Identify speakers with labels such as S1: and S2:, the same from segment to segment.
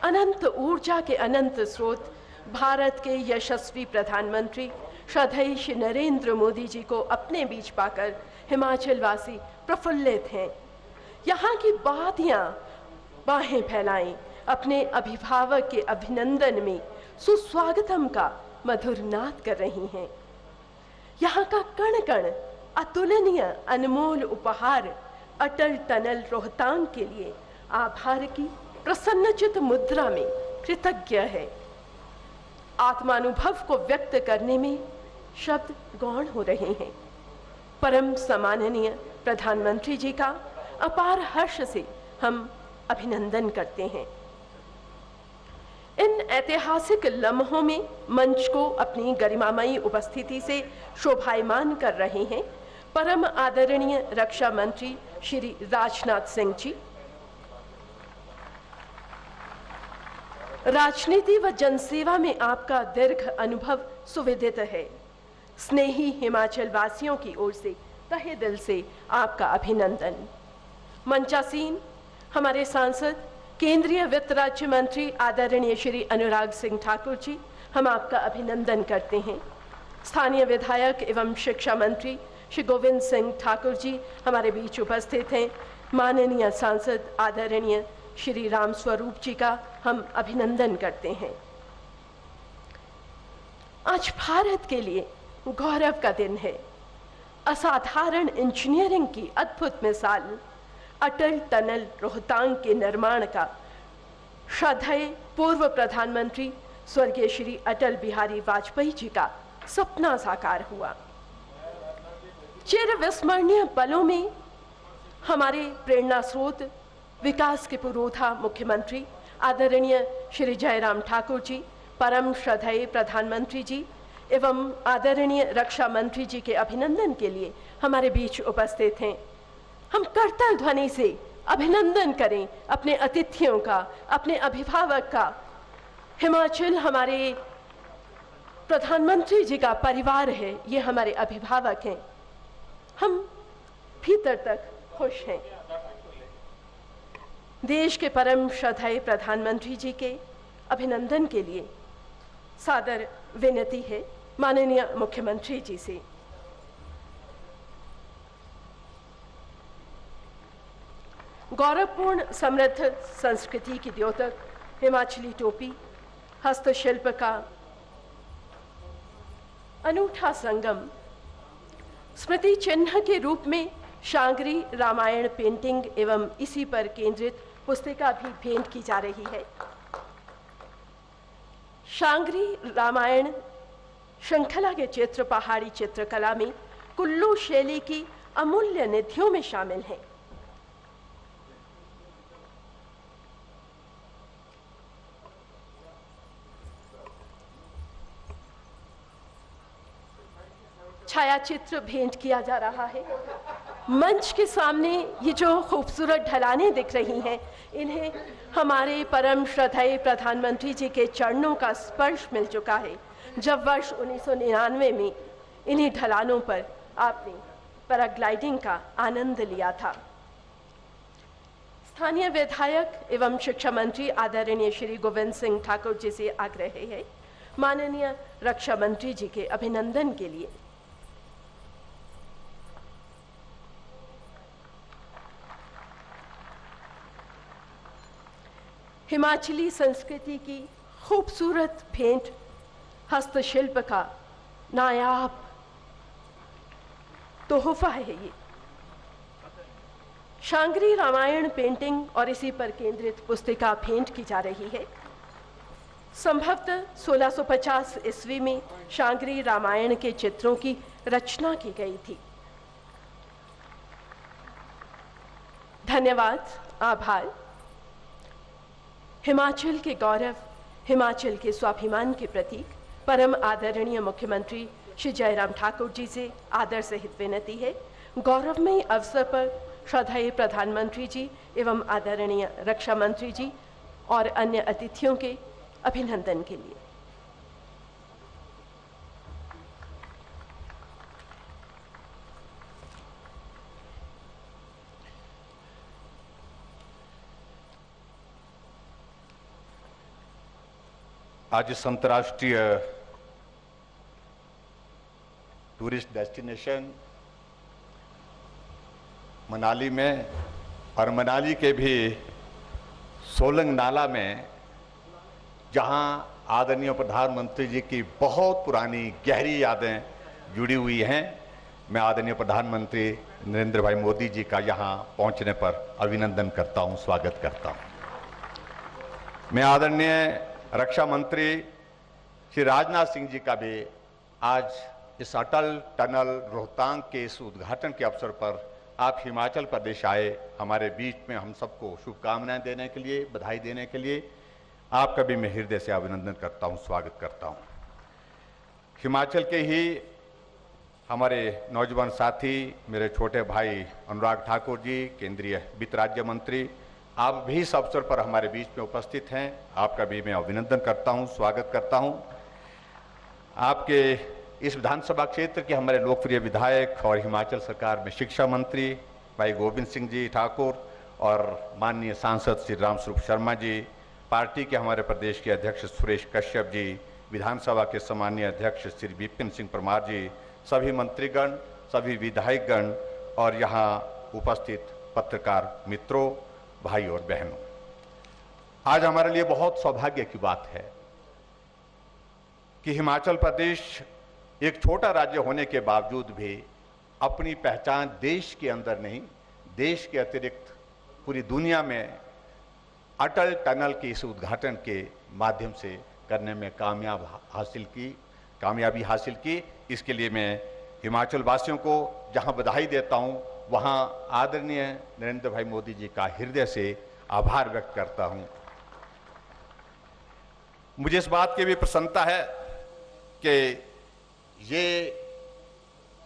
S1: अनंत ऊर्जा के अनंत स्रोत भारत के यशस्वी प्रधानमंत्री श्रद्धेय श्री नरेंद्र मोदी जी को अपने बीच पाकर हिमाचल वासी प्रफुल्लित हैं। यहाँ की वादियाँ बाहें फैलाएं, अपने अभिभावक के अभिनंदन में सुस्वागतम का मधुर नाद कर रही हैं। यहाँ का कण कण अतुलनीय अनमोल उपहार अटल टनल रोहतांग के लिए आभार की प्रसन्नचित मुद्रा में कृतज्ञ है। आत्मानुभव को व्यक्त करने में शब्द गौण हो रहे हैं। परम सम्माननीय प्रधानमंत्री जी का अपार हर्ष से हम अभिनंदन करते हैं। इन ऐतिहासिक लम्हों में मंच को अपनी गरिमामयी उपस्थिति से शोभायमान कर रहे हैं परम आदरणीय रक्षा मंत्री श्री राजनाथ सिंह जी। राजनीति व जनसेवा में आपका दीर्घ अनुभव सुविदित है। स्नेही हिमाचल वासियों की ओर से तहे दिल से आपका अभिनंदन। मंचासीन हमारे सांसद केंद्रीय वित्त राज्य मंत्री आदरणीय श्री अनुराग सिंह ठाकुर जी, हम आपका अभिनंदन करते हैं। स्थानीय विधायक एवं शिक्षा मंत्री श्री गोविंद सिंह ठाकुर जी हमारे बीच उपस्थित हैं। माननीय सांसद आदरणीय श्री राम स्वरूप जी का हम अभिनंदन करते हैं। आज भारत के लिए गौरव का दिन है। असाधारण इंजीनियरिंग की अद्भुत मिसाल अटल टनल रोहतांग के निर्माण का श्रद्धेय पूर्व प्रधानमंत्री स्वर्गीय श्री अटल बिहारी वाजपेयी जी का सपना साकार हुआ। चिर विस्मरणीय पलों में हमारे प्रेरणा स्रोत विकास के पुरोधा मुख्यमंत्री आदरणीय श्री जयराम ठाकुर जी, परम श्रद्धेय प्रधानमंत्री जी एवं आदरणीय रक्षा मंत्री जी के अभिनंदन के लिए हमारे बीच उपस्थित हैं। हम करताल ध्वनि से अभिनंदन करें अपने अतिथियों का, अपने अभिभावक का। हिमाचल हमारे प्रधानमंत्री जी का परिवार है, ये हमारे अभिभावक हैं। हम भीतर तक खुश हैं। देश के परम श्रद्धेय प्रधानमंत्री जी के अभिनंदन के लिए सादर विनती है माननीय मुख्यमंत्री जी से। गौरवपूर्ण समृद्ध संस्कृति की द्योतक हिमाचली टोपी हस्तशिल्प का अनूठा संगम स्मृति चिन्ह के रूप में शांगरी रामायण पेंटिंग एवं इसी पर केंद्रित पुस्तिका भी भेंट की जा रही है। शांगरी रामायण श्रृंखला के चित्र पहाड़ी चित्रकला में कुल्लू शैली की अमूल्य निधियों में शामिल हैं। छायाचित्र भेंट किया जा रहा है। मंच के सामने ये जो खूबसूरत ढलानें दिख रही हैं, इन्हें हमारे परम श्रद्धेय प्रधानमंत्री जी के चरणों का स्पर्श मिल चुका है जब वर्ष 1999 में इन्हीं ढलानों पर आपने पैराग्लाइडिंग का आनंद लिया था। स्थानीय विधायक एवं शिक्षा मंत्री आदरणीय श्री गोविंद सिंह ठाकुर जी से आग्रह है माननीय रक्षा मंत्री जी के अभिनंदन के लिए। हिमाचली संस्कृति की खूबसूरत भेंट हस्तशिल्प का नायाब तोहफा है ये। शांगरी रामायण पेंटिंग और इसी पर केंद्रित पुस्तिका भेंट की जा रही है। संभवतः 1650 ईस्वी में शांगरी रामायण के चित्रों की रचना की गई थी। धन्यवाद, आभार। हिमाचल के गौरव, हिमाचल के स्वाभिमान के प्रतीक परम आदरणीय मुख्यमंत्री श्री जयराम ठाकुर जी से आदर सहित विनती है गौरवमयी अवसर पर श्रद्धेय प्रधानमंत्री जी एवं आदरणीय रक्षा मंत्री जी और अन्य अतिथियों के अभिनंदन के लिए।
S2: आज इस अंतर्राष्ट्रीय टूरिस्ट डेस्टिनेशन मनाली में और मनाली के भी सोलंग नाला में, जहां आदरणीय प्रधानमंत्री जी की बहुत पुरानी गहरी यादें जुड़ी हुई हैं, मैं आदरणीय प्रधानमंत्री नरेंद्र भाई मोदी जी का यहां पहुंचने पर अभिनंदन करता हूं, स्वागत करता हूं। मैं आदरणीय रक्षा मंत्री श्री राजनाथ सिंह जी का भी आज इस अटल टनल रोहतांग के इस उद्घाटन के अवसर पर आप हिमाचल प्रदेश आए, हमारे बीच में हम सबको शुभकामनाएं देने के लिए, बधाई देने के लिए आपका भी मैं हृदय से अभिनंदन करता हूं, स्वागत करता हूं। हिमाचल के ही हमारे नौजवान साथी, मेरे छोटे भाई अनुराग ठाकुर जी, केंद्रीय वित्त राज्य मंत्री, आप भी इस अवसर पर हमारे बीच में उपस्थित हैं, आपका भी मैं अभिनंदन करता हूं, स्वागत करता हूं। आपके इस विधानसभा क्षेत्र के हमारे लोकप्रिय विधायक और हिमाचल सरकार में शिक्षा मंत्री भाई गोविंद सिंह जी ठाकुर और माननीय सांसद श्री रामस्वरूप शर्मा जी, पार्टी के हमारे प्रदेश के अध्यक्ष सुरेश कश्यप जी, विधानसभा के सम्मानीय अध्यक्ष श्री विपिन सिंह परमार जी, सभी मंत्रीगण, सभी विधायकगण और यहाँ उपस्थित पत्रकार मित्रों, भाई और बहनों, आज हमारे लिए बहुत सौभाग्य की बात है कि हिमाचल प्रदेश एक छोटा राज्य होने के बावजूद भी अपनी पहचान देश के अंदर नहीं, देश के अतिरिक्त पूरी दुनिया में अटल टनल के इस उद्घाटन के माध्यम से करने में कामयाबी हासिल की। इसके लिए मैं हिमाचल वासियों को जहां बधाई देता हूं, वहां आदरणीय नरेंद्र भाई मोदी जी का हृदय से आभार व्यक्त करता हूं। मुझे इस बात की भी प्रसन्नता है कि ये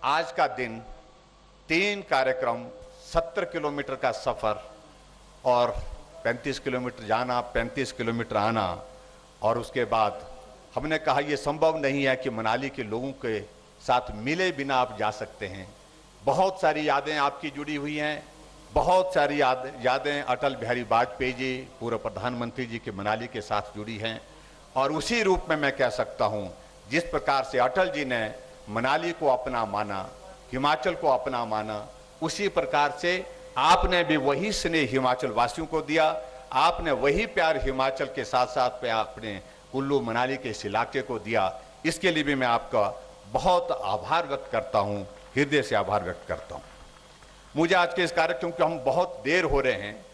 S2: आज का दिन 3 कार्यक्रम, 70 किलोमीटर का सफर और 35 किलोमीटर जाना, 35 किलोमीटर आना, और उसके बाद हमने कहा यह संभव नहीं है कि मनाली के लोगों के साथ मिले बिना आप जा सकते हैं। बहुत सारी यादें आपकी जुड़ी हुई हैं, बहुत सारी यादें अटल बिहारी वाजपेयी जी, पूर्व प्रधानमंत्री जी के मनाली के साथ जुड़ी हैं। और उसी रूप में मैं कह सकता हूं, जिस प्रकार से अटल जी ने मनाली को अपना माना, हिमाचल को अपना माना, उसी प्रकार से आपने भी वही स्नेह हिमाचल वासियों को दिया, आपने वही प्यार हिमाचल के साथ साथ अपने कुल्लू मनाली के इस इलाके को दिया। इसके लिए भी मैं आपका बहुत आभार व्यक्त करता हूं, हृदय से आभार व्यक्त करता हूं। मुझे आज के इस कार्यक्रम को हम बहुत देर हो रहे हैं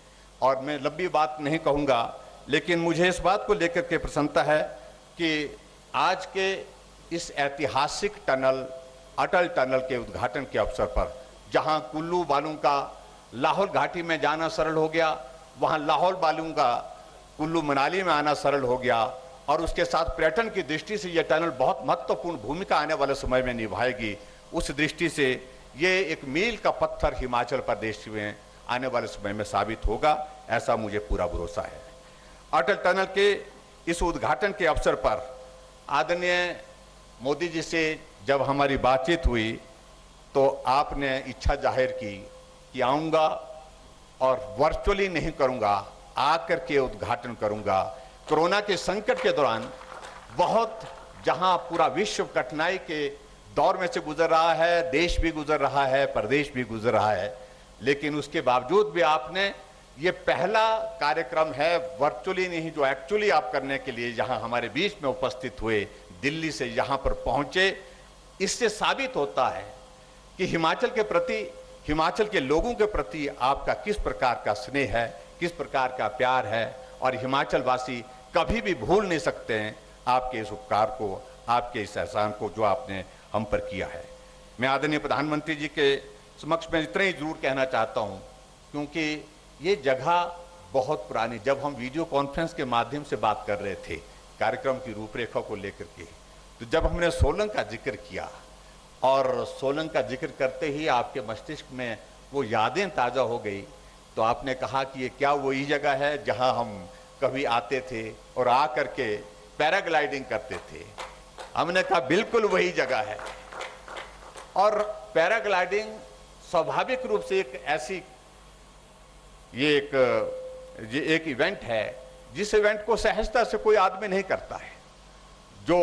S2: और मैं लंबी बात नहीं कहूंगा, लेकिन मुझे इस बात को लेकर के प्रसन्नता है कि आज के इस ऐतिहासिक टनल, अटल टनल के उद्घाटन के अवसर पर, जहां कुल्लू वालों का लाहौल घाटी में जाना सरल हो गया, वहां लाहौल वालों का कुल्लू मनाली में आना सरल हो गया, और उसके साथ पर्यटन की दृष्टि से यह टनल बहुत महत्वपूर्ण भूमिका आने वाले समय में निभाएगी। उस दृष्टि से ये एक मील का पत्थर हिमाचल प्रदेश में आने वाले समय में साबित होगा, ऐसा मुझे पूरा भरोसा है। अटल टनल के इस उद्घाटन के अवसर पर आदरणीय मोदी जी से जब हमारी बातचीत हुई तो आपने इच्छा जाहिर की कि आऊँगा और वर्चुअली नहीं करूँगा, आकर के उद्घाटन करूँगा। कोरोना के संकट के दौरान बहुत, जहां पूरा विश्व कठिनाई के दौर में से गुजर रहा है, देश भी गुजर रहा है, प्रदेश भी गुजर रहा है, लेकिन उसके बावजूद भी आपने ये पहला कार्यक्रम है वर्चुअली नहीं, जो एक्चुअली आप करने के लिए यहाँ हमारे बीच में उपस्थित हुए, दिल्ली से यहाँ पर पहुंचे। इससे साबित होता है कि हिमाचल के प्रति, हिमाचल के लोगों के प्रति आपका किस प्रकार का स्नेह है, किस प्रकार का प्यार है, और हिमाचल वासी कभी भी भूल नहीं सकते हैं आपके इस उपकार को, आपके इस एहसान को जो आपने हम पर किया है। मैं आदरणीय प्रधानमंत्री जी के समक्ष में इतना ही जरूर कहना चाहता हूं, क्योंकि ये जगह बहुत पुरानी, जब हम वीडियो कॉन्फ्रेंस के माध्यम से बात कर रहे थे कार्यक्रम की रूपरेखा को लेकर के, तो जब हमने सोलंग का जिक्र किया और सोलंग का जिक्र करते ही आपके मस्तिष्क में वो यादें ताज़ा हो गई, तो आपने कहा कि ये क्या वही जगह है जहां हम कभी आते थे और आ करके पैराग्लाइडिंग करते थे। हमने कहा बिल्कुल वही जगह है। और पैराग्लाइडिंग स्वाभाविक रूप से एक ऐसी, ये एक इवेंट है जिस इवेंट को सहजता से कोई आदमी नहीं करता है। जो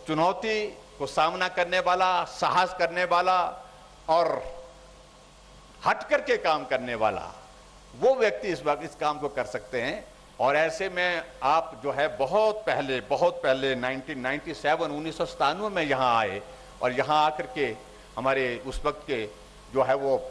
S2: चुनौती को सामना करने वाला, साहस करने वाला और हट करके काम करने वाला, वो व्यक्ति इस वक्त इस काम को कर सकते हैं। और ऐसे में आप जो है बहुत पहले 1997 1997 में यहाँ आए और यहाँ आकर के हमारे उस वक्त के जो है वो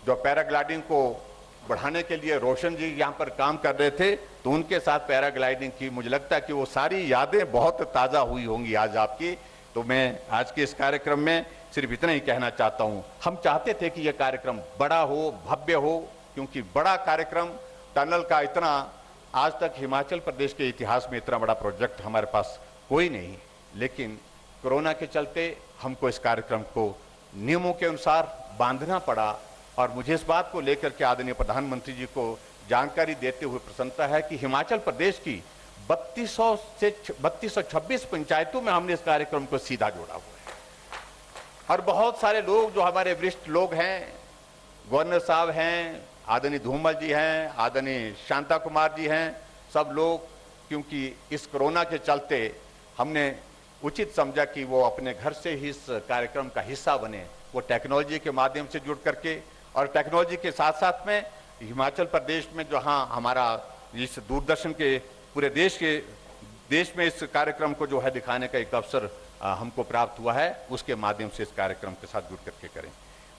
S2: जो पैराग्लाइडिंग को बढ़ाने के लिए रोशन जी यहाँ पर काम कर रहे थे, तो उनके साथ पैराग्लाइडिंग की, मुझे लगता है कि वो सारी यादें बहुत ताज़ा हुई होंगी आज आपकी। तो मैं आज के इस कार्यक्रम में सिर्फ इतना ही कहना चाहता हूँ, हम चाहते थे कि यह कार्यक्रम बड़ा हो, भव्य हो, क्योंकि बड़ा कार्यक्रम टनल का इतना आज तक हिमाचल प्रदेश के इतिहास में इतना बड़ा प्रोजेक्ट हमारे पास कोई नहीं, लेकिन कोरोना के चलते हमको इस कार्यक्रम को नियमों के अनुसार बांधना पड़ा। और मुझे इस बात को लेकर के आदरणीय प्रधानमंत्री जी को जानकारी देते हुए प्रसन्नता है कि हिमाचल प्रदेश की 3226 पंचायतों में हमने इस कार्यक्रम को सीधा जोड़ा हुआ है। और बहुत सारे लोग जो हमारे वरिष्ठ लोग हैं, गवर्नर साहब हैं, आदरणीय धूमल जी हैं, आदरणीय शांता कुमार जी हैं, सब लोग, क्योंकि इस कोरोना के चलते हमने उचित समझा कि वो अपने घर से ही इस कार्यक्रम का हिस्सा बने, वो टेक्नोलॉजी के माध्यम से जुड़ करके, और टेक्नोलॉजी के साथ साथ में हिमाचल प्रदेश में जहां हमारा इस दूरदर्शन के पूरे देश में इस कार्यक्रम को जो है दिखाने का एक अवसर हमको प्राप्त हुआ है, उसके माध्यम से इस कार्यक्रम के साथ जुड़ करके करें।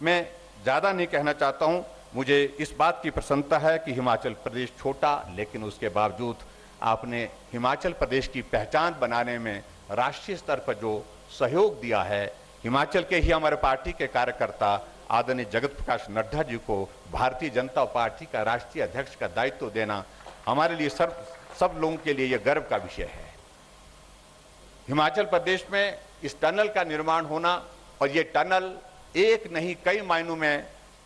S2: मैं ज़्यादा नहीं कहना चाहता हूं, मुझे इस बात की प्रसन्नता है कि हिमाचल प्रदेश छोटा, लेकिन उसके बावजूद आपने हिमाचल प्रदेश की पहचान बनाने में राष्ट्रीय स्तर पर जो सहयोग दिया है, हिमाचल के ही हमारे पार्टी के कार्यकर्ता आदरणीय जगत प्रकाश नड्डा जी को भारतीय जनता पार्टी का राष्ट्रीय अध्यक्ष का दायित्व देना हमारे लिए सब लोगों के लिए यह गर्व का विषय है। हिमाचल प्रदेश में इस टनल का निर्माण होना, और ये टनल एक नहीं कई मायनों में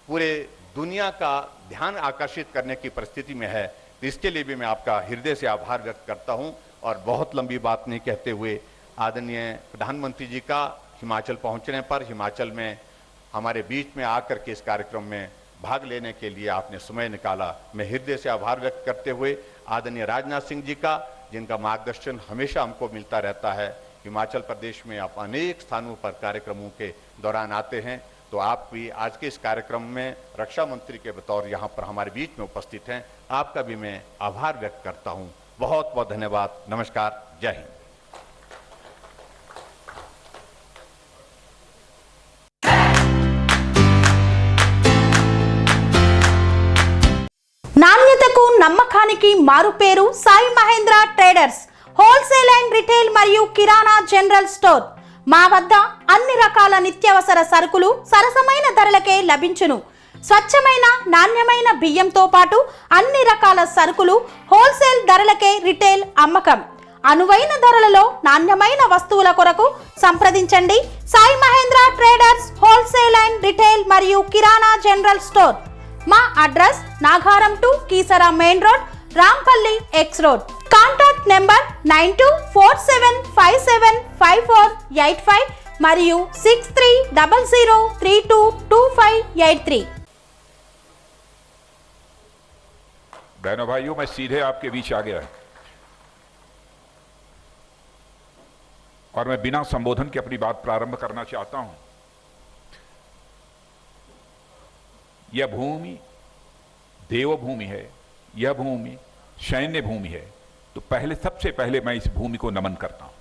S2: पूरे दुनिया का ध्यान आकर्षित करने की परिस्थिति में है, तो इसके लिए भी मैं आपका हृदय से आभार व्यक्त करता हूं। और बहुत लंबी बात नहीं कहते हुए आदरणीय प्रधानमंत्री जी का हिमाचल पहुंचने पर, हिमाचल में हमारे बीच में आकर के इस कार्यक्रम में भाग लेने के लिए आपने समय निकाला, मैं हृदय से आभार व्यक्त करते हुए आदरणीय राजनाथ सिंह जी का, जिनका मार्गदर्शन हमेशा हमको मिलता रहता है। हिमाचल प्रदेश में आप अनेक स्थानों पर कार्यक्रमों के दौरान आते हैं, तो आप भी आज के इस कार्यक्रम में रक्षा मंत्री के बतौर यहाँ पर हमारे बीच में उपस्थित हैं, आपका भी मैं आभार व्यक्त करता हूँ। बहुत बहुत धन्यवाद, नमस्कार, जय हिंद।
S3: నాణ్యతకు నమ్మకానికి మారుపేరు Sai Mahendra traders wholesale and retail మరియు కిరాణా జనరల్ స్టోర్. మా వద్ద అన్ని రకాల నిత్యావసర సరుకులు సరసమైన ధరలకే లభించును. స్వచ్ఛమైన నాణ్యమైన బియ్యంతో పాటు అన్ని రకాల సరుకులు హోల్సేల్ ధరలకే రిటైల్ అమ్మకం. అనువైన ధరలలో నాణ్యమైన వస్తువుల కొరకు సంప్రదించండి Sai Mahendra traders wholesale and retail మరియు కిరాణా జనరల్ స్టోర్. మా address Nagaram to Keesara main road, Rampally X road. Contact number 9247575485 మరియు 6300322583.
S4: बहनों भाइयों, मैं सीधे आपके बीच आ गया और मैं बिना संबोधन के अपनी बात प्रारंभ करना चाहता हूं। यह भूमि देवभूमि है, यह भूमि सैन्य भूमि है, तो सबसे पहले मैं इस भूमि को नमन करता हूं।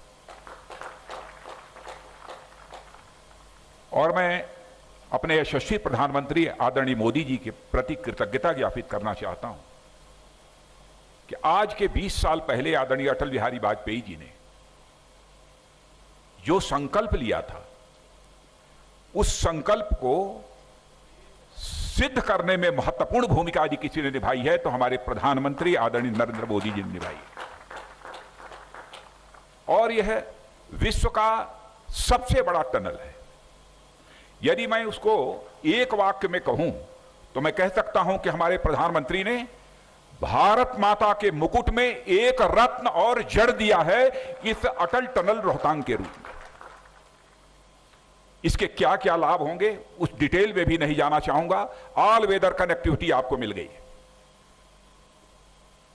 S4: और मैं अपने यशस्वी प्रधानमंत्री आदरणीय मोदी जी के प्रति कृतज्ञता ज्ञापित करना चाहता हूं कि आज के 20 साल पहले आदरणीय अटल बिहारी वाजपेयी जी ने जो संकल्प लिया था, उस संकल्प को सिद्ध करने में महत्वपूर्ण भूमिका यदि किसी ने निभाई है तो हमारे प्रधानमंत्री आदरणीय नरेंद्र मोदी जी ने निभाई है। और यह विश्व का सबसे बड़ा टनल है। यदि मैं उसको एक वाक्य में कहूं तो मैं कह सकता हूं कि हमारे प्रधानमंत्री ने भारत माता के मुकुट में एक रत्न और जड़ दिया है इस अटल टनल रोहतांग के रूप में। इसके क्या क्या लाभ होंगे उस डिटेल में भी नहीं जाना चाहूंगा। ऑल वेदर कनेक्टिविटी आपको मिल गई है।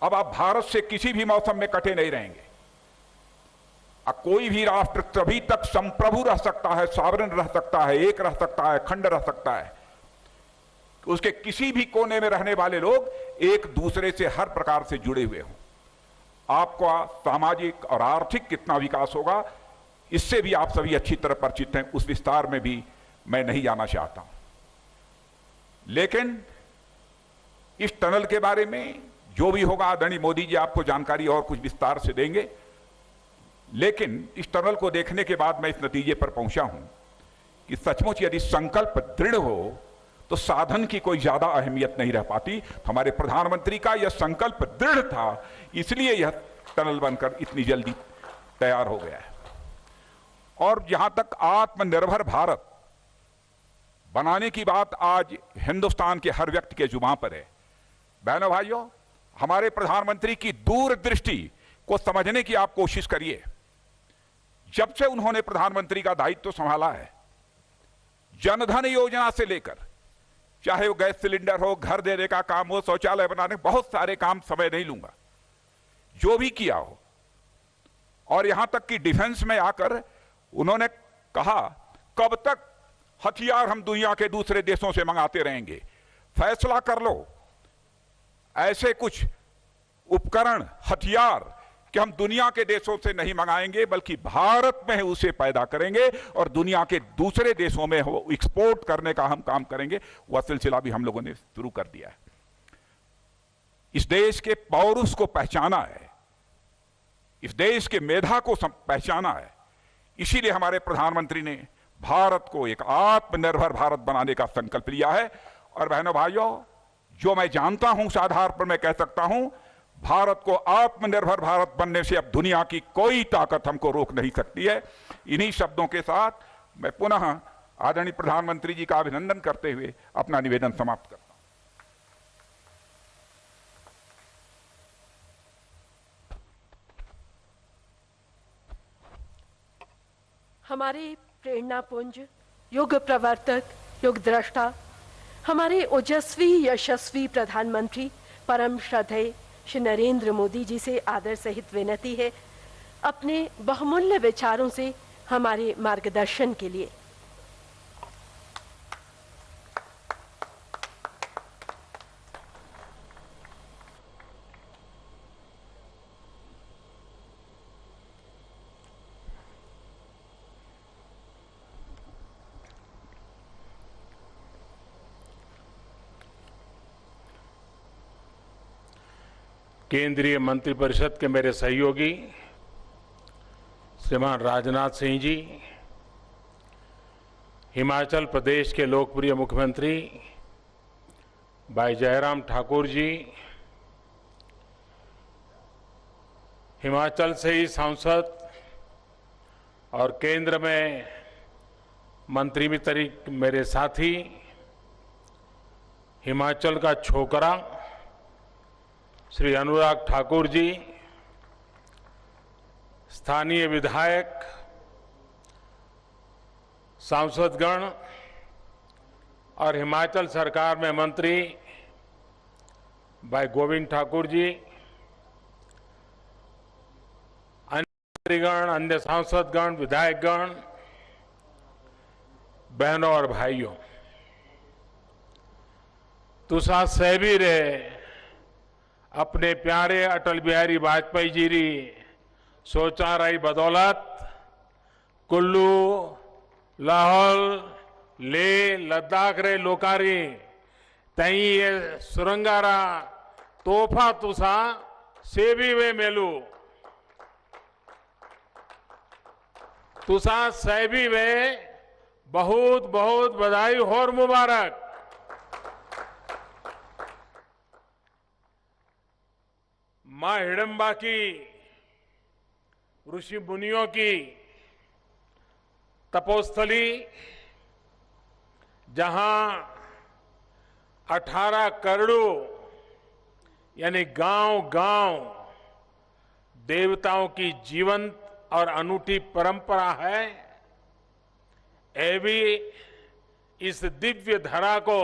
S4: अब आप भारत से किसी भी मौसम में कटे नहीं रहेंगे। कोई भी राष्ट्र तभी तक संप्रभु रह सकता है, सॉवरेन रह सकता है, एक रह सकता है, अखंड रह सकता है, उसके किसी भी कोने में रहने वाले लोग एक दूसरे से हर प्रकार से जुड़े हुए हों। आपका सामाजिक और आर्थिक कितना विकास होगा, इससे भी आप सभी अच्छी तरह परिचित हैं, उस विस्तार में भी मैं नहीं जाना चाहता हूं। लेकिन इस टनल के बारे में जो भी होगा आदरणीय मोदी जी आपको जानकारी और कुछ विस्तार से देंगे। लेकिन इस टनल को देखने के बाद मैं इस नतीजे पर पहुंचा हूं कि सचमुच यदि संकल्प दृढ़ हो तो साधन की कोई ज्यादा अहमियत नहीं रह पाती। हमारे प्रधानमंत्री का यह संकल्प दृढ़ था, इसलिए यह टनल बनकर इतनी जल्दी तैयार हो गया है। और जहां तक आत्मनिर्भर भारत बनाने की बात आज हिंदुस्तान के हर व्यक्ति के जुबान पर है। बहनों भाइयों, हमारे प्रधानमंत्री की दूरदृष्टि को समझने की आप कोशिश करिए। जब से उन्होंने प्रधानमंत्री का दायित्व संभाला है, जनधन योजना से लेकर चाहे वो गैस सिलेंडर हो, घर देने का काम हो, शौचालय बनाने, बहुत सारे काम समय नहीं लूंगा, जो भी किया हो, और यहां तक कि डिफेंस में आकर उन्होंने कहा कब तक हथियार हम दुनिया के दूसरे देशों से मंगाते रहेंगे, फैसला कर लो ऐसे कुछ उपकरण, हथियार कि हम दुनिया के देशों से नहीं मंगाएंगे बल्कि भारत में उसे पैदा करेंगे और दुनिया के दूसरे देशों में वो एक्सपोर्ट करने का हम काम करेंगे। वह सिलसिला भी हम लोगों ने शुरू कर दिया है। इस देश के पौरुष को पहचाना है, इस देश के मेधा को पहचाना है। इसीलिए हमारे प्रधानमंत्री ने भारत को एक आत्मनिर्भर भारत बनाने का संकल्प लिया है। और बहनों भाइयों, जो मैं जानता हूं उस आधार पर मैं कह सकता हूं, भारत को आत्मनिर्भर भारत बनने से अब दुनिया की कोई ताकत हमको रोक नहीं सकती है। इन्हीं शब्दों के साथ मैं पुनः आदरणीय प्रधानमंत्री जी का अभिनंदन करते हुए अपना निवेदन समाप्त करता हूं।
S1: हमारे प्रेरणापुंज, युग प्रवर्तक, युग द्रष्टा, हमारे ओजस्वी यशस्वी प्रधानमंत्री परम श्रद्धेय श्री नरेंद्र मोदी जी से आदर सहित विनती है, अपने बहुमूल्य विचारों से हमारे मार्गदर्शन के लिए।
S5: केंद्रीय मंत्रिपरिषद के मेरे सहयोगी श्रीमान राजनाथ सिंह जी, हिमाचल प्रदेश के लोकप्रिय मुख्यमंत्री भाई जयराम ठाकुर जी, हिमाचल से ही सांसद और केंद्र में मंत्री मित्र मेरे साथी, हिमाचल का छोकरा श्री अनुराग ठाकुर जी, स्थानीय विधायक, सांसदगण और हिमाचल सरकार में मंत्री भाई गोविंद ठाकुर जी, अन्य मंत्रीगण, अन्य सांसदगण, विधायकगण, बहनों और भाइयों, तुसा सहबी रे अपने प्यारे अटल बिहारी वाजपेयी जी री सोचा रही बदौलत कुल्लू, लाहौल, ले, लद्दाख रे लोकारी तई ये सुरंगारा तोहफा तुसा सेवी वे मेलू, तुसा सेवी वे बहुत बहुत बधाई और मुबारक। मां हिडम्बा की, ऋषि मुनियों की तपोस्थली, जहां 18 करोड़ यानी गांव-गांव देवताओं की जीवंत और अनूठी परंपरा है, ऐवी इस दिव्य धरा को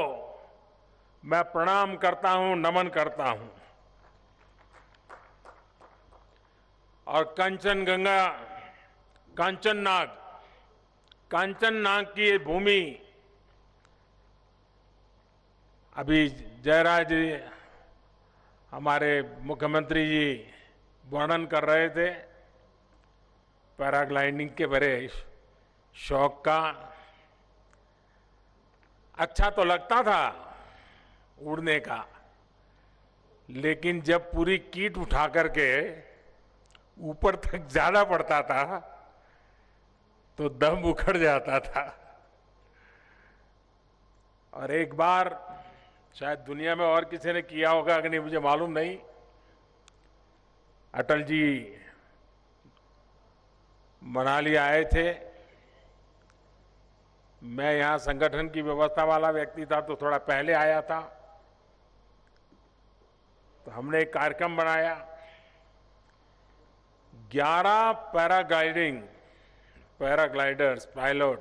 S5: मैं प्रणाम करता हूं, नमन करता हूं। और कंचनगंगा कांचननाग की ये भूमि अभी जयराज जी हमारे मुख्यमंत्री जी वर्णन कर रहे थे पैराग्लाइडिंग के बड़े शौक का। अच्छा तो लगता था उड़ने का, लेकिन जब पूरी कीट उठा करके ऊपर तक जाना पड़ता था तो दम उखड़ जाता था। और एक बार शायद दुनिया में और किसी ने किया होगा कि नहीं मुझे मालूम नहीं, अटल जी मनाली आए थे। मैं यहां संगठन की व्यवस्था वाला व्यक्ति था तो थोड़ा पहले आया था। तो हमने एक कार्यक्रम बनाया, 11 पैराग्लाइडर्स पायलट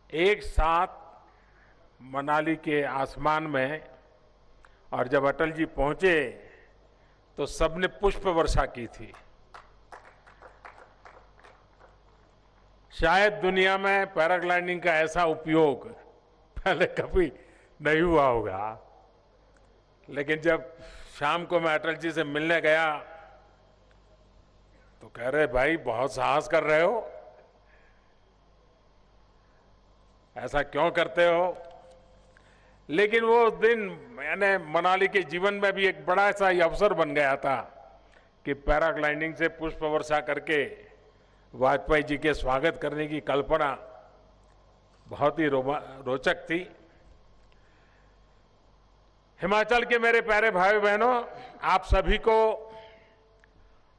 S5: एक साथ मनाली के आसमान में, और जब अटल जी पहुंचे तो सबने पुष्प वर्षा की थी। शायद दुनिया में पैराग्लाइडिंग का ऐसा उपयोग पहले कभी नहीं हुआ होगा। लेकिन जब शाम को मैं अटल जी से मिलने गया तो कह रहे भाई बहुत साहस कर रहे हो, ऐसा क्यों करते हो। लेकिन वो दिन मैंने मनाली के जीवन में भी एक बड़ा सा अवसर बन गया था कि पैराग्लाइडिंग से पुष्प वर्षा करके वाजपेयी जी के स्वागत करने की कल्पना बहुत ही रोचक थी। हिमाचल के मेरे प्यारे भाई बहनों, आप सभी को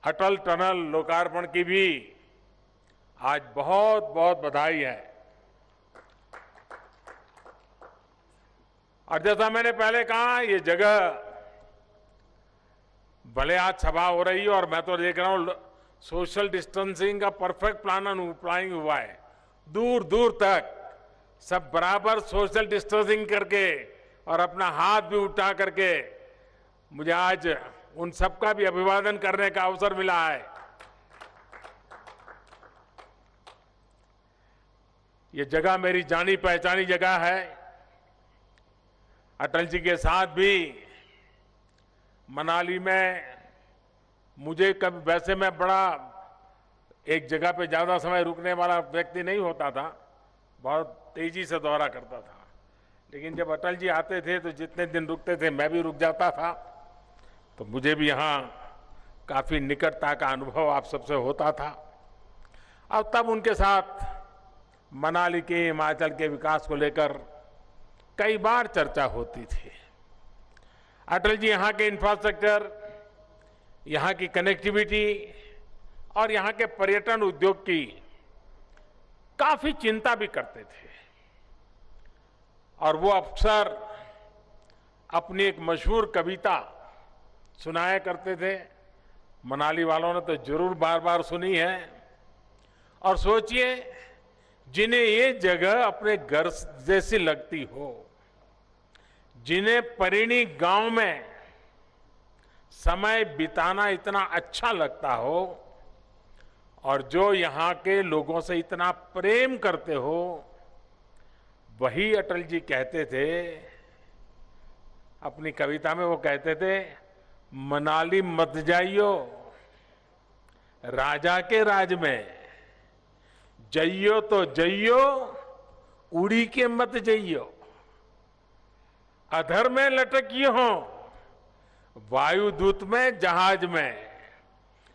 S5: अटल टनल लोकार्पण की भी आज बहुत बहुत बधाई है। और जैसा मैंने पहले कहा, ये जगह भले आज सभा हो रही है और मैं तो देख रहा हूं सोशल डिस्टेंसिंग का परफेक्ट प्लानिंग हुआ है। दूर दूर तक सब बराबर सोशल डिस्टेंसिंग करके और अपना हाथ भी उठा करके मुझे आज उन सबका भी अभिवादन करने का अवसर मिला है। ये जगह मेरी जानी पहचानी जगह है। अटल जी के साथ भी मनाली में मुझे कभी, वैसे मैं बड़ा एक जगह पे ज्यादा समय रुकने वाला व्यक्ति नहीं होता था, बहुत तेजी से दौरा करता था। लेकिन जब अटल जी आते थे तो जितने दिन रुकते थे मैं भी रुक जाता था, तो मुझे भी यहाँ काफी निकटता का अनुभव आप सबसे होता था। और तब उनके साथ मनाली के, हिमाचल के विकास को लेकर कई बार चर्चा होती थी। अटल जी यहाँ के इंफ्रास्ट्रक्चर, यहाँ की कनेक्टिविटी और यहाँ के पर्यटन उद्योग की काफी चिंता भी करते थे। और वो अक्सर अपनी एक मशहूर कविता सुनाया करते थे। मनाली वालों ने तो जरूर बार बार सुनी है। और सोचिए, जिन्हें ये जगह अपने घर जैसी लगती हो, जिन्हें परिणी गांव में समय बिताना इतना अच्छा लगता हो और जो यहाँ के लोगों से इतना प्रेम करते हो, वही अटल जी कहते थे अपनी कविता में। वो कहते थे, मनाली मत जाइयो राजा के राज में, जइयो तो जइयो उड़ी के मत जइयो, अधर में लटकियो हो वायुदूत में जहाज में,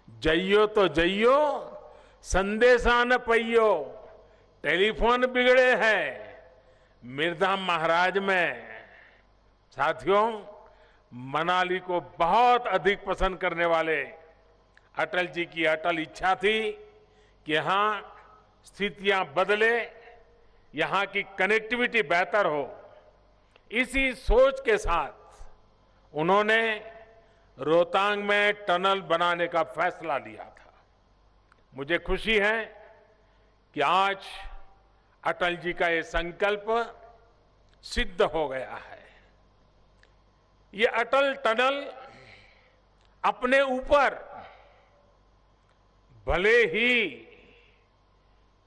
S5: जइयो तो जइयो संदेशा न पइयो, टेलीफोन बिगड़े हैं मिर्धाम महाराज में। साथियों, मनाली को बहुत अधिक पसंद करने वाले अटल जी की अटल इच्छा थी कि यहां स्थितियां बदले, यहां की कनेक्टिविटी बेहतर हो। इसी सोच के साथ उन्होंने रोहतांग में टनल बनाने का फैसला लिया था। मुझे खुशी है कि आज अटल जी का ये संकल्प सिद्ध हो गया है। ये अटल टनल अपने ऊपर भले ही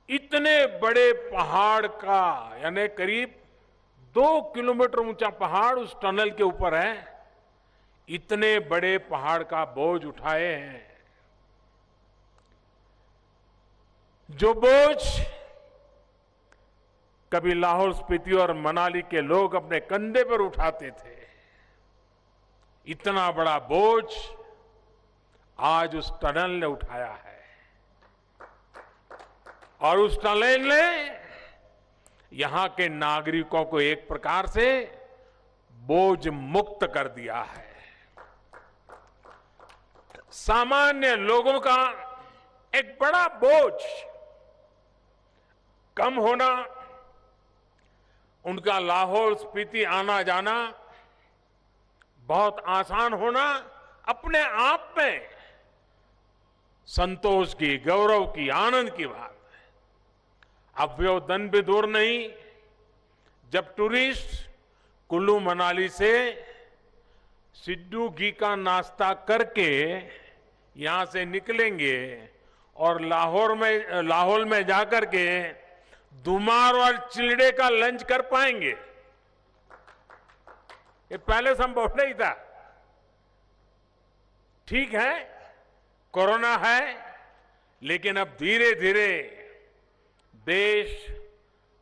S5: इतने बड़े पहाड़ का यानी करीब 2 किलोमीटर ऊंचा पहाड़ उस टनल के ऊपर है, इतने बड़े पहाड़ का बोझ उठाए हैं, जो बोझ कभी लाहौल स्पीति और मनाली के लोग अपने कंधे पर उठाते थे, इतना बड़ा बोझ आज उस टनल ने उठाया है। और उस टनल ने यहां के नागरिकों को एक प्रकार से बोझ मुक्त कर दिया है। सामान्य लोगों का एक बड़ा बोझ कम होना, उनका लाहौल स्पीति आना जाना बहुत आसान होना अपने आप में संतोष की, गौरव की, आनंद की बात है। अब वो दिन भी दूर नहीं जब टूरिस्ट कुल्लू मनाली से सिड्डू घी का नाश्ता करके यहां से निकलेंगे और लाहौल में जाकर के दुमार और चिलड़े का लंच कर पाएंगे। ये पहले संभव नहीं था। ठीक है, कोरोना है, लेकिन अब धीरे धीरे देश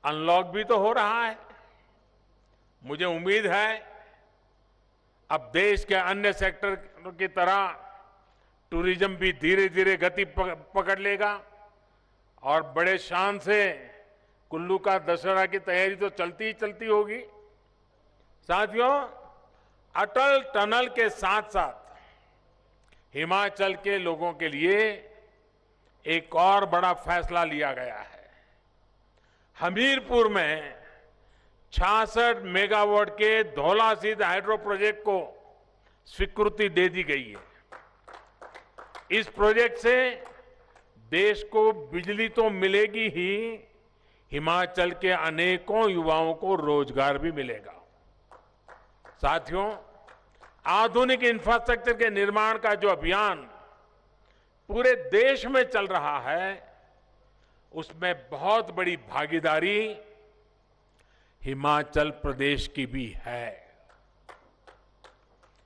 S5: अनलॉक भी तो हो रहा है। मुझे उम्मीद है अब देश के अन्य सेक्टर की तरह टूरिज्म भी धीरे धीरे गति पकड़ लेगा और बड़े शान से कुल्लू का दशहरा की तैयारी तो चलती ही चलती होगी। साथियों, अटल टनल के साथ साथ हिमाचल के लोगों के लिए एक और बड़ा फैसला लिया गया है। हमीरपुर में 66 मेगावाट के धौलासिद्ध हाइड्रो प्रोजेक्ट को स्वीकृति दे दी गई है। इस प्रोजेक्ट से देश को बिजली तो मिलेगी ही, हिमाचल के अनेकों युवाओं को रोजगार भी मिलेगा। साथियों, आधुनिक इंफ्रास्ट्रक्चर के निर्माण का जो अभियान पूरे देश में चल रहा है, उसमें बहुत बड़ी भागीदारी हिमाचल प्रदेश की भी है।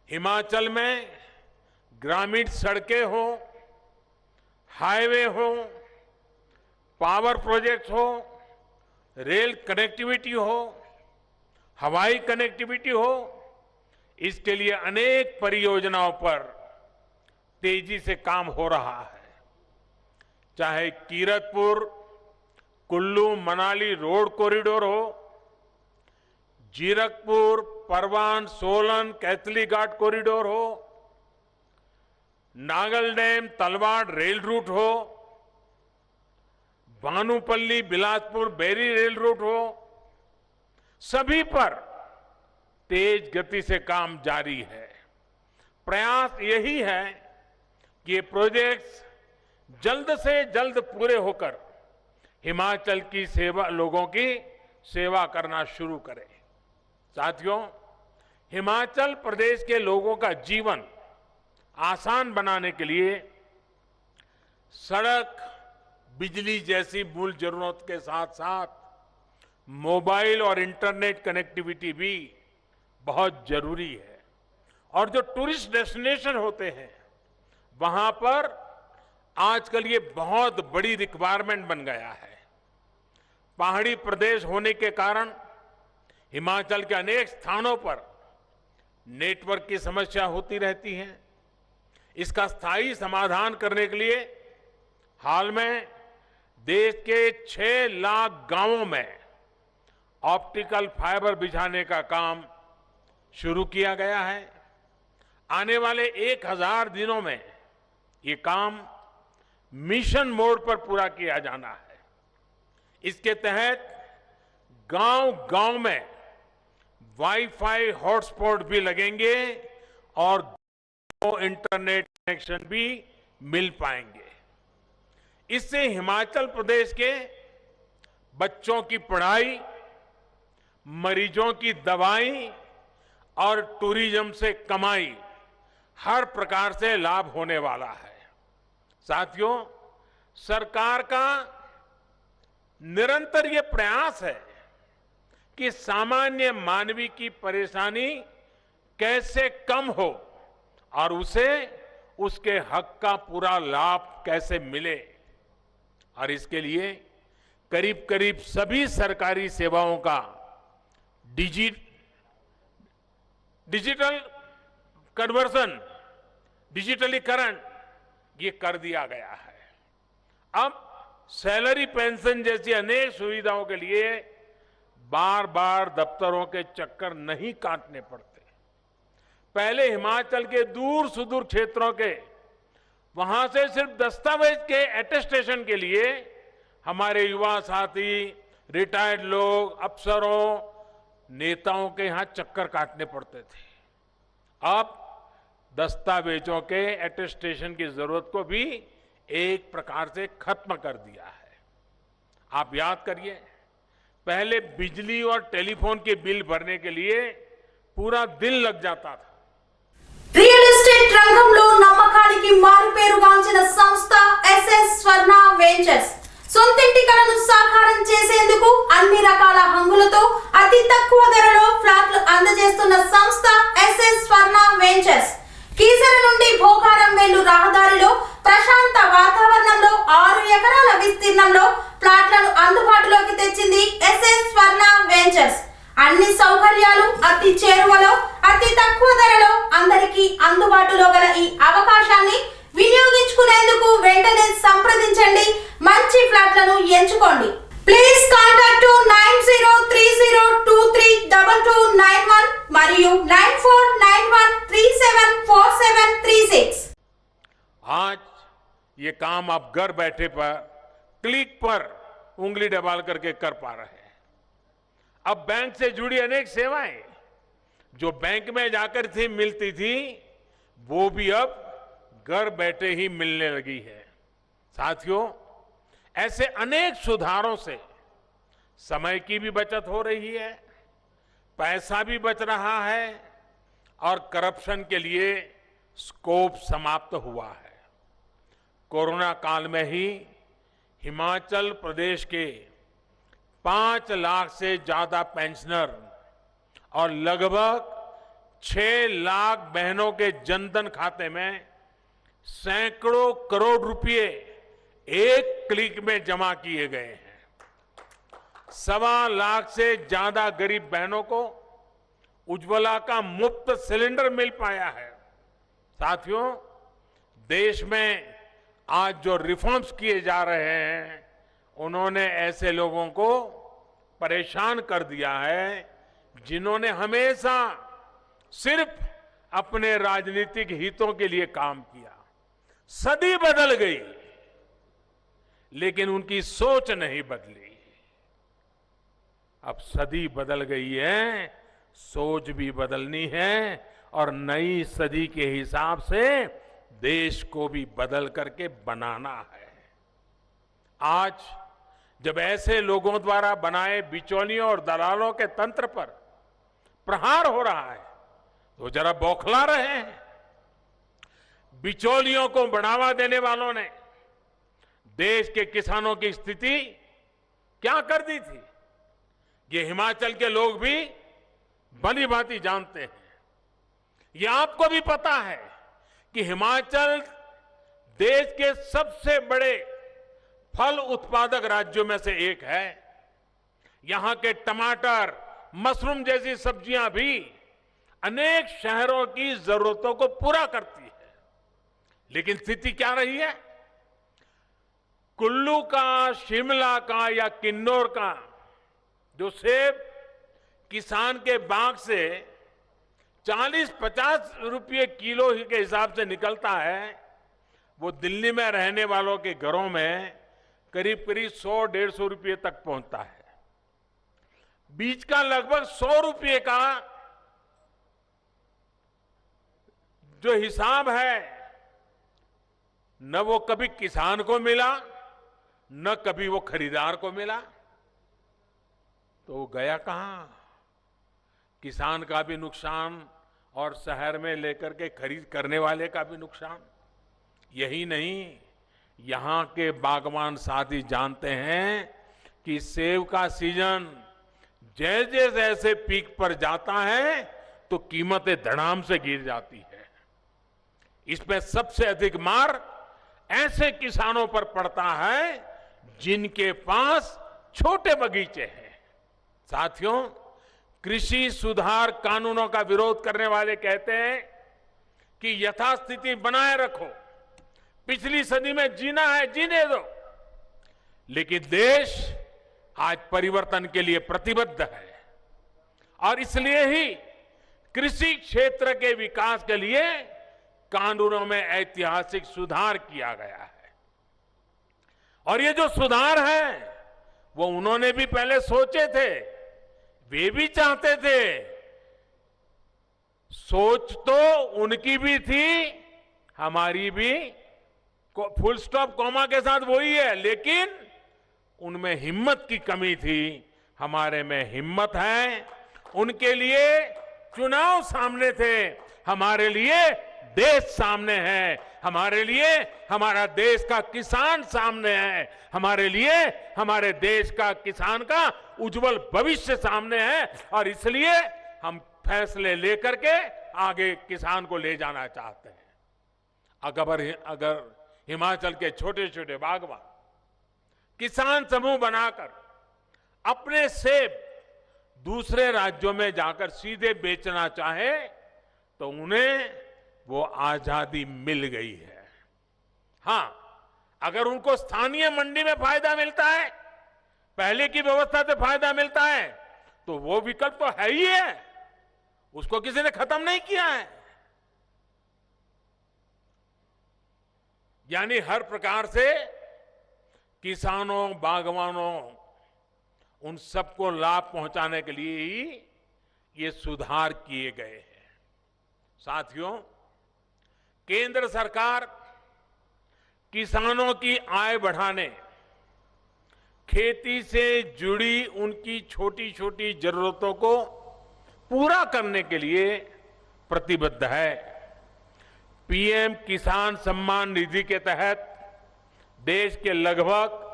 S5: हिमाचल में ग्रामीण सड़कें हो, हाईवे हो, पावर प्रोजेक्ट्स हो, रेल कनेक्टिविटी हो, हवाई कनेक्टिविटी हो, इसके लिए अनेक परियोजनाओं पर तेजी से काम हो रहा है। चाहे कीरतपुर कुल्लू मनाली रोड कॉरिडोर हो, जीरकपुर परवान सोलन कैथली घाट कॉरिडोर हो, Nangal dam Talwara rail route हो, भानुपल्ली बिलासपुर बेरी रेल रूट हो, सभी पर तेज गति से काम जारी है। प्रयास यही है कि ये प्रोजेक्ट्स जल्द से जल्द पूरे होकर हिमाचल की सेवा, लोगों की सेवा करना शुरू करें। साथियों, हिमाचल प्रदेश के लोगों का जीवन आसान बनाने के लिए सड़क, बिजली जैसी मूल जरूरत के साथ साथ मोबाइल और इंटरनेट कनेक्टिविटी भी बहुत जरूरी है। और जो टूरिस्ट डेस्टिनेशन होते हैं, वहां पर आजकल ये बहुत बड़ी रिक्वायरमेंट बन गया है। पहाड़ी प्रदेश होने के कारण हिमाचल के अनेक स्थानों पर नेटवर्क की समस्या होती रहती है। इसका स्थायी समाधान करने के लिए हाल में देश के 6 लाख गांवों में ऑप्टिकल फाइबर बिछाने का काम शुरू किया गया है। आने वाले 1000 दिनों में ये काम मिशन मोड पर पूरा किया जाना है। इसके तहत गांव-गांव में वाईफाई हॉटस्पॉट भी लगेंगे और इंटरनेट कनेक्शन भी मिल पाएंगे। इससे हिमाचल प्रदेश के बच्चों की पढ़ाई, मरीजों की दवाई और टूरिज्म से कमाई हर प्रकार से लाभ होने वाला है। साथियों, सरकार का निरंतर ये प्रयास है कि सामान्य मानवी की परेशानी कैसे कम हो और उसे उसके हक का पूरा लाभ कैसे मिले। और इसके लिए करीब करीब सभी सरकारी सेवाओं का डिजिटल कन्वर्सन, डिजिटलीकरण ये कर दिया गया है। अब सैलरी पेंशन जैसी अनेक सुविधाओं के लिए बार बार दफ्तरों के चक्कर नहीं काटने पड़ते। पहले हिमाचल के दूर सुदूर क्षेत्रों के वहां से सिर्फ दस्तावेज के अटेस्टेशन के लिए हमारे युवा साथी, रिटायर्ड लोग, अफसरों, नेताओं के यहां चक्कर काटने पड़ते थे। अब दस्तावेजों के अटेस्टेशन की जरूरत को भी एक प्रकार से खत्म कर दिया है। आप याद करिए, पहले बिजली और टेलीफोन के बिल भरने के लिए पूरा दिन लग जाता था।
S3: రియల్ ఎస్టేట్ రంగంలో నమ్మకానికి మారుపేరుగాంచిన సంస్థ ఎస్ఎస్ స్వర్ణ వెంచర్స్ సొంతింటి కలను సాకారం చేసేందుకు అన్ని రకాల హంగులతో అతి తక్కువ ధరలో ఫ్లాట్లు అందజేస్తున్న సంస్థ ఎస్ఎస్ స్వర్ణ వెంచర్స్ కీసర నుండి భోగారం వెళ్ళు రహదారిలో ప్రశాంత వాతావరణంలో 6 ఎకరాల విస్తీర్ణంలో ఫ్లాట్లను అందుబాటులోకి తెచ్చింది ఎస్ఎస్ స్వర్ణ వెంచర్స్। అన్ని సౌకర్యాలు అతి చేరువలో అతి తక్కువ ధరలో అందరికీ అందుబాటులో గల ఈ అవకాశాన్ని వినియోగించుకునేందుకు వెంటనే సంప్రదించండి, మంచి ఫ్లాట్లను ఎంచుకోండి। ప్లీజ్ కాంటాక్ట్ 9030232291 మరియు 9491374736।
S5: आज ये काम आप घर बैठे पर क्लिक पर उंगली दबाल करके कर पा रहे हैं। अब बैंक से जुड़ी अनेक सेवाएं जो बैंक में जाकर थी मिलती थी, वो भी अब घर बैठे ही मिलने लगी है। साथियों, ऐसे अनेक सुधारों से समय की भी बचत हो रही है, पैसा भी बच रहा है और करप्शन के लिए स्कोप समाप्त हुआ है। कोरोना काल में ही हिमाचल प्रदेश के 5 लाख से ज्यादा पेंशनर और लगभग 6 लाख बहनों के जनधन खाते में सैकड़ों करोड़ रुपए एक क्लिक में जमा किए गए हैं। 1.25 लाख से ज्यादा गरीब बहनों को उज्ज्वला का मुफ्त सिलेंडर मिल पाया है। साथियों, देश में आज जो रिफॉर्म्स किए जा रहे हैं उन्होंने ऐसे लोगों को परेशान कर दिया है जिन्होंने हमेशा सिर्फ अपने राजनीतिक हितों के लिए काम किया। सदी बदल गई लेकिन उनकी सोच नहीं बदली। अब सदी बदल गई है, सोच भी बदलनी है और नई सदी के हिसाब से देश को भी बदल करके बनाना है। आज जब ऐसे लोगों द्वारा बनाए बिचौलियों और दलालों के तंत्र पर प्रहार हो रहा है तो जरा बौखला रहे हैं। बिचौलियों को बढ़ावा देने वालों ने देश के किसानों की स्थिति क्या कर दी थी, ये हिमाचल के लोग भी भली भांति जानते हैं। ये आपको भी पता है कि हिमाचल देश के सबसे बड़े फल उत्पादक राज्यों में से एक है। यहां के टमाटर, मशरूम जैसी सब्जियां भी अनेक शहरों की जरूरतों को पूरा करती है। लेकिन स्थिति क्या रही है? कुल्लू का, शिमला का या किन्नौर का जो सेब किसान के बाग से 40-50 रुपये किलो के हिसाब से निकलता है, वो दिल्ली में रहने वालों के घरों में करीब करीब 100-150 रुपये तक पहुंचता है। बीज का लगभग 100 रुपये का जो हिसाब है, न वो कभी किसान को मिला न कभी वो खरीदार को मिला, तो वो गया कहां? किसान का भी नुकसान और शहर में लेकर के खरीद करने वाले का भी नुकसान। यही नहीं, यहां के बागवान साथी जानते हैं कि सेब का सीजन जैसे जैसे पीक पर जाता है तो कीमतें धड़ाम से गिर जाती है। इसमें सबसे अधिक मार ऐसे किसानों पर पड़ता है जिनके पास छोटे बगीचे हैं। साथियों, कृषि सुधार कानूनों का विरोध करने वाले कहते हैं कि यथास्थिति बनाए रखो, पिछली सदी में जीना है जीने दो। लेकिन देश आज परिवर्तन के लिए प्रतिबद्ध है और इसलिए ही कृषि क्षेत्र के विकास के लिए कानूनों में ऐतिहासिक सुधार किया गया है। और ये जो सुधार है वो उन्होंने भी पहले सोचे थे, वे भी चाहते थे। सोच तो उनकी भी थी, हमारी भी, फुल स्टॉप कॉमा के साथ वही है, लेकिन उनमें हिम्मत की कमी थी। हमारे में हिम्मत है। उनके लिए चुनाव सामने थे, हमारे लिए देश सामने है। हमारे लिए हमारा देश का किसान सामने है। हमारे लिए हमारे देश का किसान का उज्जवल भविष्य सामने है। और इसलिए हम फैसले लेकर के आगे किसान को ले जाना चाहते हैं। अगर हिमाचल के छोटे छोटे बागवान किसान समूह बनाकर अपने सेब दूसरे राज्यों में जाकर सीधे बेचना चाहे तो उन्हें वो आजादी मिल गई है। हां, अगर उनको स्थानीय मंडी में फायदा मिलता है, पहले की व्यवस्था से फायदा मिलता है, तो वो विकल्प तो है ही है, उसको किसी ने खत्म नहीं किया है। यानी हर प्रकार से किसानों, बागवानों, उन सबको लाभ पहुंचाने के लिए ही ये सुधार किए गए हैं। साथियों, केंद्र सरकार किसानों की आय बढ़ाने, खेती से जुड़ी उनकी छोटी छोटी जरूरतों को पूरा करने के लिए प्रतिबद्ध है। पीएम किसान सम्मान निधि के तहत देश के लगभग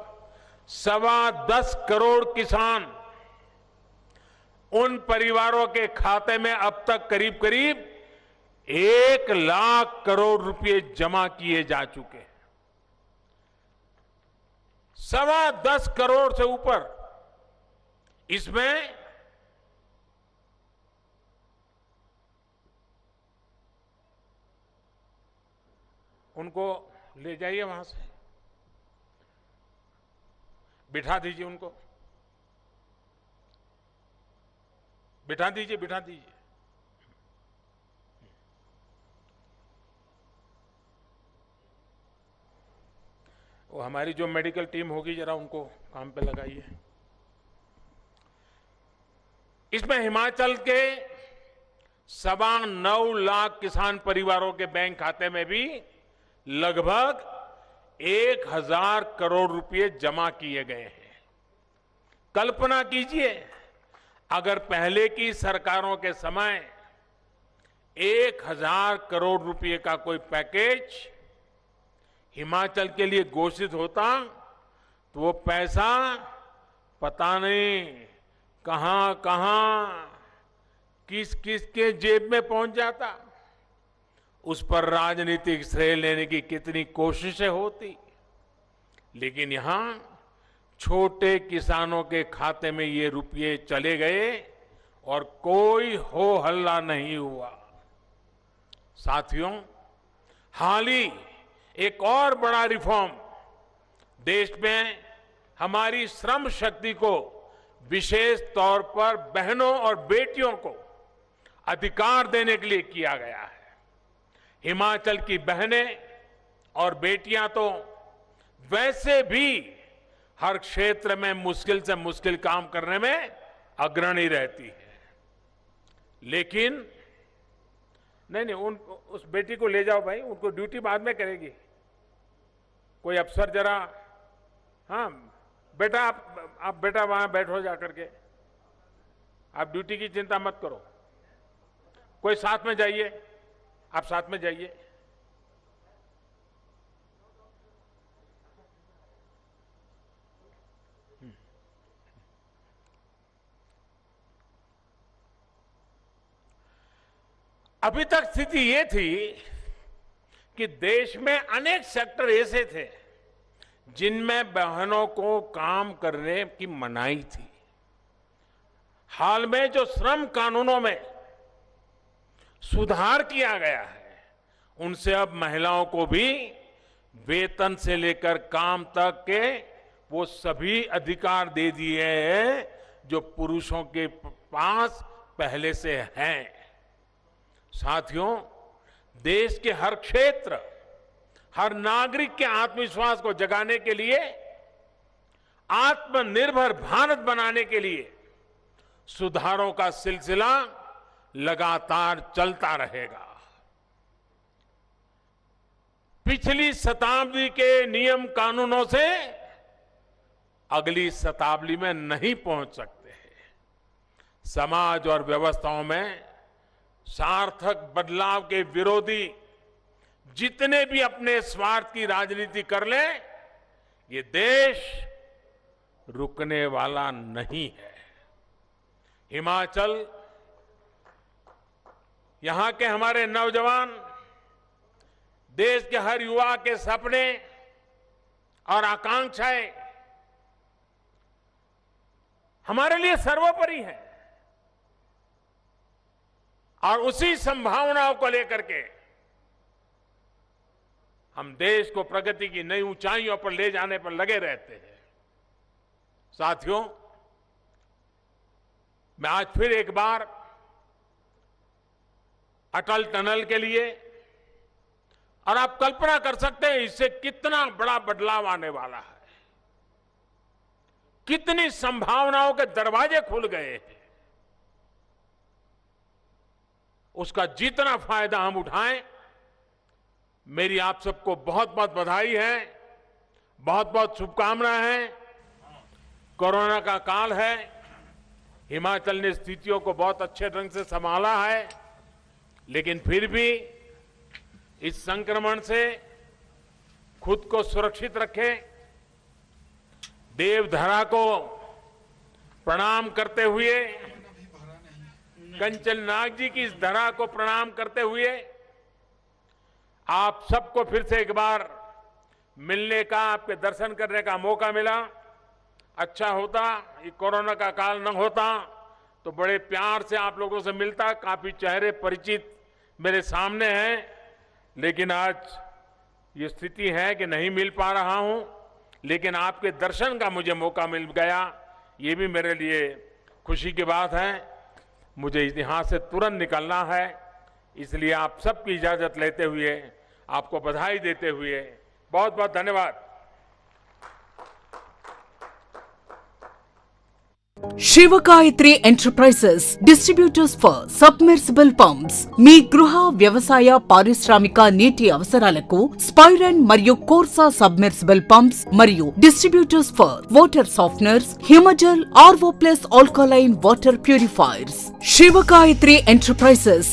S5: 10.25 करोड़ किसान, उन परिवारों के खाते में अब तक करीब करीब 1 लाख करोड़ रुपए जमा किए जा चुके हैं। 10.25 करोड़ से ऊपर। इसमें उनको ले जाइए, वहां से बिठा दीजिए, उनको बिठा दीजिए, बिठा दीजिए। वो हमारी जो मेडिकल टीम होगी, जरा उनको काम पे लगाइए। इसमें हिमाचल के 9.25 लाख किसान परिवारों के बैंक खाते में भी लगभग 1,000 करोड़ रुपए जमा किए गए हैं। कल्पना कीजिए, अगर पहले की सरकारों के समय 1,000 करोड़ रुपए का कोई पैकेज हिमाचल के लिए घोषित होता तो वो पैसा पता नहीं कहां कहां, किस किस के जेब में पहुंच जाता। उस पर राजनीतिक श्रेय लेने की कितनी कोशिशें होती, लेकिन यहां छोटे किसानों के खाते में ये रुपये चले गए और कोई हो हल्ला नहीं हुआ। साथियों, हाल ही एक और बड़ा रिफॉर्म देश में हमारी श्रम शक्ति को, विशेष तौर पर बहनों और बेटियों को अधिकार देने के लिए किया गया है। हिमाचल की बहनें और बेटियां तो वैसे भी हर क्षेत्र में मुश्किल से मुश्किल काम करने में अग्रणी रहती है, लेकिन नहीं, उस बेटी को ले जाओ भाई, उनको ड्यूटी बाद में करेगी कोई अफसर। जरा, हाँ बेटा, आप बेटा वहां बैठो जा करके, आप ड्यूटी की चिंता मत करो। कोई साथ में जाइए, आप साथ में जाइए। अभी तक स्थिति ये थी कि देश में अनेक सेक्टर ऐसे थे जिनमें बहनों को काम करने की मनाही थी। हाल में जो श्रम कानूनों में सुधार किया गया है, उनसे अब महिलाओं को भी वेतन से लेकर काम तक के वो सभी अधिकार दे दिए हैं जो पुरुषों के पास पहले से हैं। साथियों, देश के हर क्षेत्र, हर नागरिक के आत्मविश्वास को जगाने के लिए, आत्मनिर्भर भारत बनाने के लिए सुधारों का सिलसिला लगातार चलता रहेगा। पिछली शताब्दी के नियम कानूनों से अगली शताब्दी में नहीं पहुंच सकते हैं। समाज और व्यवस्थाओं में सार्थक बदलाव के विरोधी जितने भी अपने स्वार्थ की राजनीति कर लें, ये देश रुकने वाला नहीं है। हिमाचल, यहां के हमारे नौजवान, देश के हर युवा के सपने और आकांक्षाएं हमारे लिए सर्वोपरि है और उसी संभावनाओं को लेकर के हम देश को प्रगति की नई ऊंचाइयों पर ले जाने पर लगे रहते हैं। साथियों, मैं आज फिर एक बार अटल टनल के लिए, और आप कल्पना कर सकते हैं इससे कितना बड़ा बदलाव आने वाला है, कितनी संभावनाओं के दरवाजे खुल गए हैं। उसका जितना फायदा हम उठाएं, मेरी आप सबको बहुत बहुत बधाई है, बहुत बहुत शुभकामनाएं हैं। कोरोना का काल है, हिमाचल ने स्थितियों को बहुत अच्छे ढंग से संभाला है, लेकिन फिर भी इस संक्रमण से खुद को सुरक्षित रखें। देवधरा को प्रणाम करते हुए, कंचन नाग जी की इस धरा को प्रणाम करते हुए आप सबको फिर से एक बार मिलने का, आपके दर्शन करने का मौका मिला। अच्छा होता ये कोरोना का काल न होता तो बड़े प्यार से आप लोगों से मिलता। काफी चेहरे परिचित मेरे सामने हैं, लेकिन आज ये स्थिति है कि नहीं मिल पा रहा हूं, लेकिन आपके दर्शन का मुझे मौका मिल गया, ये भी मेरे लिए खुशी की बात है। मुझे यहाँ से तुरंत निकलना है, इसलिए आप सबकी इजाजत लेते हुए, आपको बधाई देते हुए बहुत बहुत धन्यवाद।
S6: Shivagayatri enterprises distributors for submersible pumps మీ గృహ వ్యవసాయ పారిశ్రామిక నీటి అవసరాలకు స్పైరన్ మరియు కోర్సా సబ్మెర్సిబుల్ పంప్స్ మరియు distributors for water softeners, Himjal, RO plus alkaline water purifiers. Shivagayatri enterprises